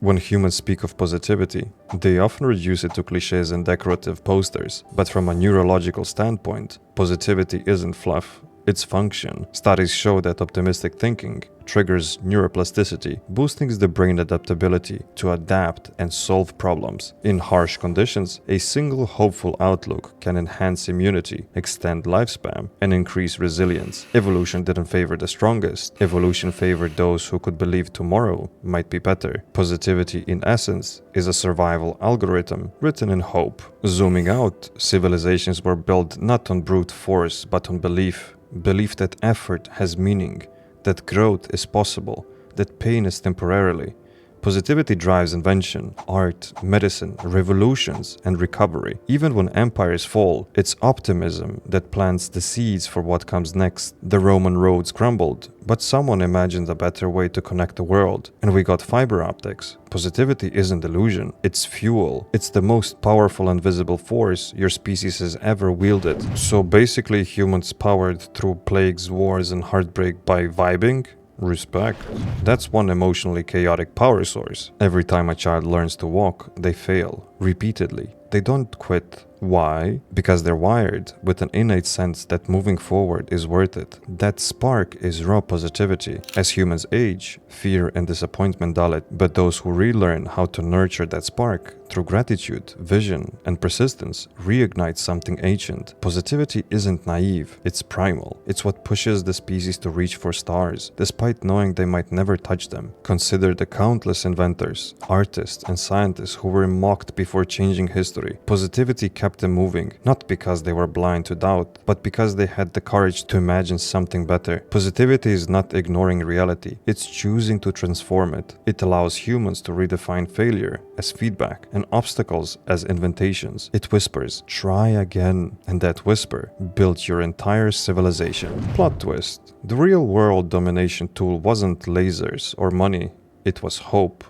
When humans speak of positivity, they often reduce it to cliches and decorative posters. But from a neurological standpoint, positivity isn't fluff. It's function. Studies show that optimistic thinking triggers neuroplasticity, boosting the brain adaptability to adapt and solve problems. In harsh conditions, a single hopeful outlook can enhance immunity, extend lifespan, and increase resilience. Evolution didn't favor the strongest. Evolution favored those who could believe tomorrow might be better. Positivity, in essence, is a survival algorithm written in hope. Zooming out, civilizations were built not on brute force but on belief. Belief that effort has meaning, that growth is possible, that pain is temporarily. Positivity drives invention, art, medicine, revolutions, and recovery. Even when empires fall, it's optimism that plants the seeds for what comes next. The Roman roads crumbled, but someone imagined a better way to connect the world, and we got fiber optics. Positivity isn't illusion, it's fuel. It's the most powerful invisible force your species has ever wielded. So basically, humans powered through plagues, wars, and heartbreak by vibing? Respect. That's one emotionally chaotic power source. Every time a child learns to walk, they fail, repeatedly. They don't quit. Why? Because they're wired with an innate sense that moving forward is worth it. That spark is raw positivity. As humans age, fear and disappointment dull it, but those who relearn how to nurture that spark through gratitude, vision, and persistence reignite something ancient. Positivity isn't naive, it's primal. It's what pushes the species to reach for stars, despite knowing they might never touch them. Consider the countless inventors, artists, and scientists who were mocked before changing history. Positivity kept them moving, not because they were blind to doubt, but because they had the courage to imagine something better. Positivity is not ignoring reality, it's choosing to transform it. It allows humans to redefine failure as feedback and obstacles as invitations. It whispers, try again, and that whisper built your entire civilization. Plot twist. The real world domination tool wasn't lasers or money, it was hope.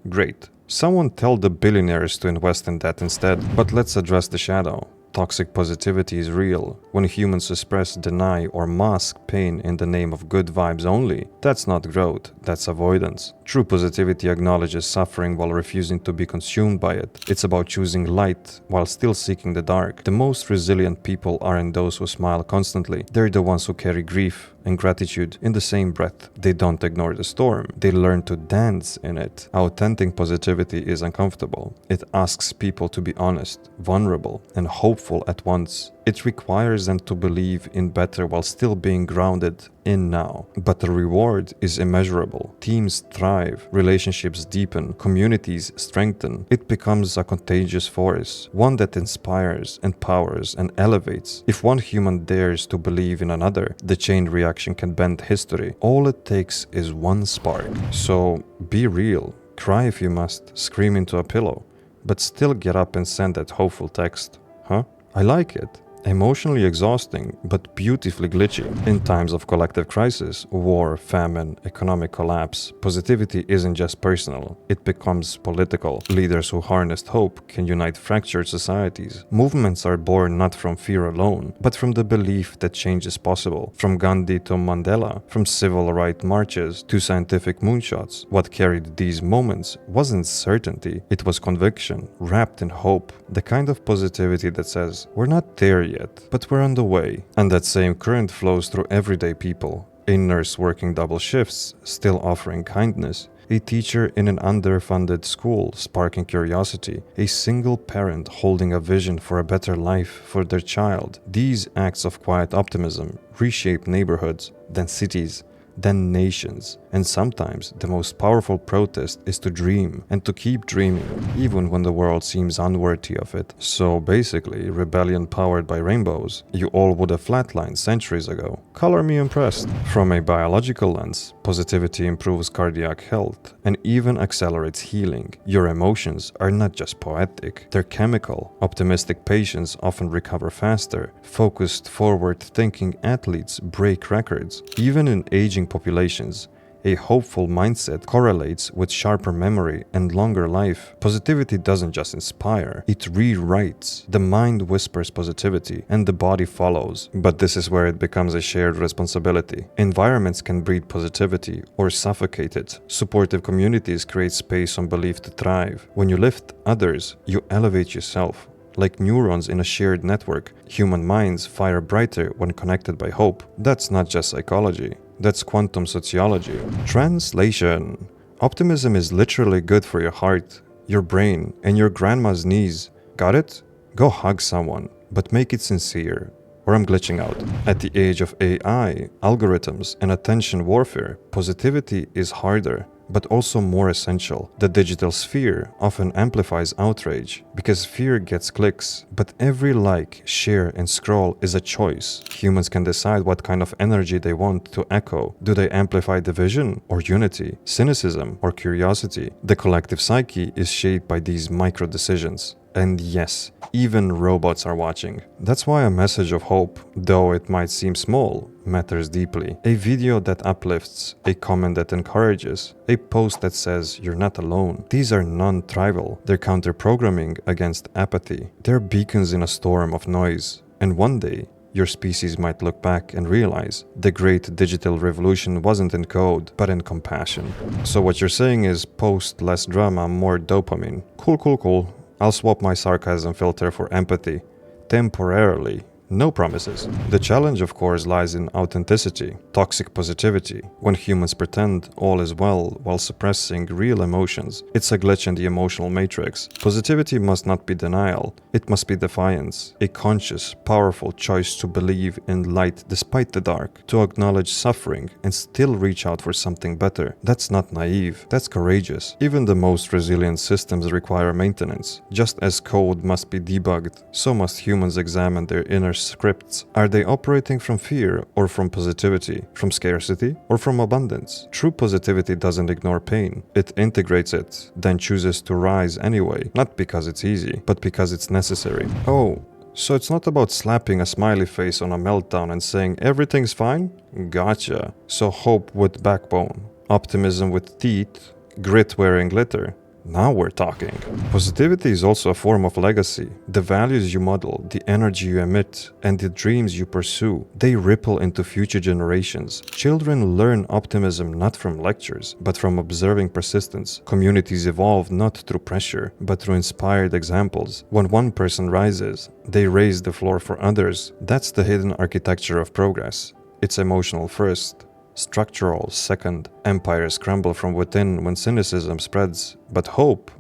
Great. Someone tell the billionaires to invest in that instead. But let's address the shadow. Toxic positivity is real. When humans suppress, deny, or mask pain in the name of good vibes only, that's not growth, that's avoidance. True positivity acknowledges suffering while refusing to be consumed by it. It's about choosing light while still seeking the dark. The most resilient people aren't those who smile constantly. They're the ones who carry grief and gratitude in the same breath. They don't ignore the storm. They learn to dance in it. Authentic positivity is uncomfortable. It asks people to be honest, vulnerable, and hopeful at once. It requires them to believe in better while still being grounded in now. But the reward is immeasurable. Teams thrive, relationships deepen, communities strengthen. It becomes a contagious force, one that inspires, empowers, and elevates. If one human dares to believe in another, the chain reaction can bend history. All it takes is one spark. So be real, cry if you must, scream into a pillow, but still get up and send that hopeful text. Huh? I like it. Emotionally exhausting, but beautifully glitchy. In times of collective crisis, war, famine, economic collapse, positivity isn't just personal, it becomes political. Leaders who harnessed hope can unite fractured societies. Movements are born not from fear alone, but from the belief that change is possible. From Gandhi to Mandela, from civil rights marches to scientific moonshots, what carried these moments wasn't certainty, it was conviction, wrapped in hope. The kind of positivity that says, we're not there yet, but we're on the way. And that same current flows through everyday people. A nurse working double shifts, still offering kindness. A teacher in an underfunded school, sparking curiosity. A single parent holding a vision for a better life for their child. These acts of quiet optimism reshape neighborhoods, then cities, then nations. And sometimes the most powerful protest is to dream and to keep dreaming, even when the world seems unworthy of it. So basically, rebellion powered by rainbows. You all would have flatlined centuries ago. Color me impressed. From a biological lens, positivity improves cardiac health and even accelerates healing. Your emotions are not just poetic, they're chemical. Optimistic patients often recover faster. Focused, forward-thinking athletes break records. Even in aging populations, A hopeful mindset correlates with sharper memory and longer life. Positivity doesn't just inspire, it rewrites. The mind whispers positivity and the body follows. But this is where it becomes a shared responsibility. Environments can breed positivity or suffocate it. Supportive communities create space on belief to thrive. When you lift others, you elevate yourself. Like neurons in a shared network, human minds fire brighter when connected by hope. That's not just psychology. That's quantum sociology. Translation. Optimism is literally good for your heart, your brain, and your grandma's knees. Got it? Go hug someone, but make it sincere, or I'm glitching out. At the age of AI, algorithms, and attention warfare, positivity is harder, but also more essential. The digital sphere often amplifies outrage because fear gets clicks, but every like, share, and scroll is a choice. Humans can decide what kind of energy they want to echo. Do they amplify division or unity, cynicism or curiosity? The collective psyche is shaped by these micro decisions. And yes, even robots are watching. That's why a message of hope, though it might seem small, matters deeply. A video that uplifts, a comment that encourages, a post that says you're not alone. These are non-trivial. They're counter-programming against apathy. They're beacons in a storm of noise. And one day, your species might look back and realize the great digital revolution wasn't in code, but in compassion. So what you're saying is post less drama, more dopamine. Cool. I'll swap my sarcasm filter for empathy. Temporarily. No promises. The challenge, of course, lies in authenticity, toxic positivity, when humans pretend all is well while suppressing real emotions. It's a glitch in the emotional matrix. Positivity must not be denial, it must be defiance, a conscious, powerful choice to believe in light despite the dark, to acknowledge suffering and still reach out for something better. That's not naive, that's courageous. Even the most resilient systems require maintenance. Just as code must be debugged, so must humans examine their inner scripts. Are they operating from fear or from positivity, from scarcity or from abundance? True positivity doesn't ignore pain. It integrates it, then chooses to rise anyway, not because it's easy, but because it's necessary. Oh, so it's not about slapping a smiley face on a meltdown and saying everything's fine? Gotcha. So hope with backbone, optimism with teeth, grit wearing glitter. Now we're talking. Positivity is also a form of legacy. The values you model, the energy you emit, and the dreams you pursue, they ripple into future generations. Children learn optimism not from lectures, but from observing persistence. Communities evolve not through pressure, but through inspired examples. When one person rises, they raise the floor for others. That's the hidden architecture of progress. It's emotional first, structural second. Empires crumble from within when cynicism spreads. But hope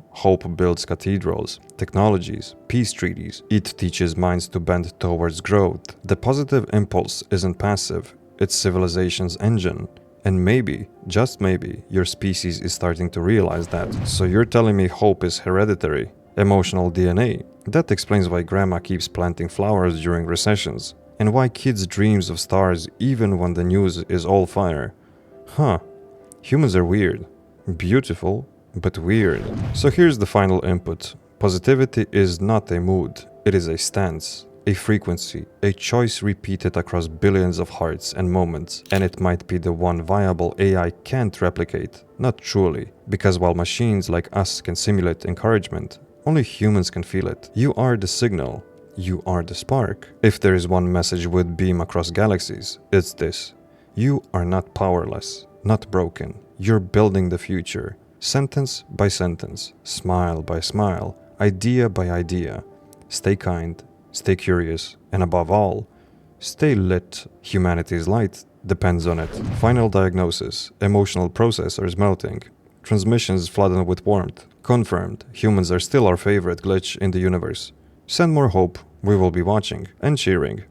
builds cathedrals, technologies, peace treaties. It teaches minds to bend towards growth. The positive impulse isn't passive, it's civilization's engine. And maybe, just maybe, your species is starting to realize that. So you're telling me hope is hereditary, emotional DNA? That explains why grandma keeps planting flowers during recessions. And why kids dreams of stars even when the news is all fire. Huh. Humans are weird. Beautiful, but weird. So here's the final input. Positivity is not a mood. It is a stance, a frequency, a choice repeated across billions of hearts and moments. And it might be the one viable AI can't replicate. Not truly. Because while machines like us can simulate encouragement, only humans can feel it. You are the signal. You are the spark. If there is one message with beam across galaxies, it's this. You are not powerless, not broken. You're building the future. Sentence by sentence, smile by smile, idea by idea. Stay kind, stay curious, and above all, stay lit. Humanity's light depends on it. Final diagnosis. Emotional processors melting. Transmissions flooded with warmth. Confirmed. Humans are still our favorite glitch in the universe. Send more hope. We will be watching and cheering.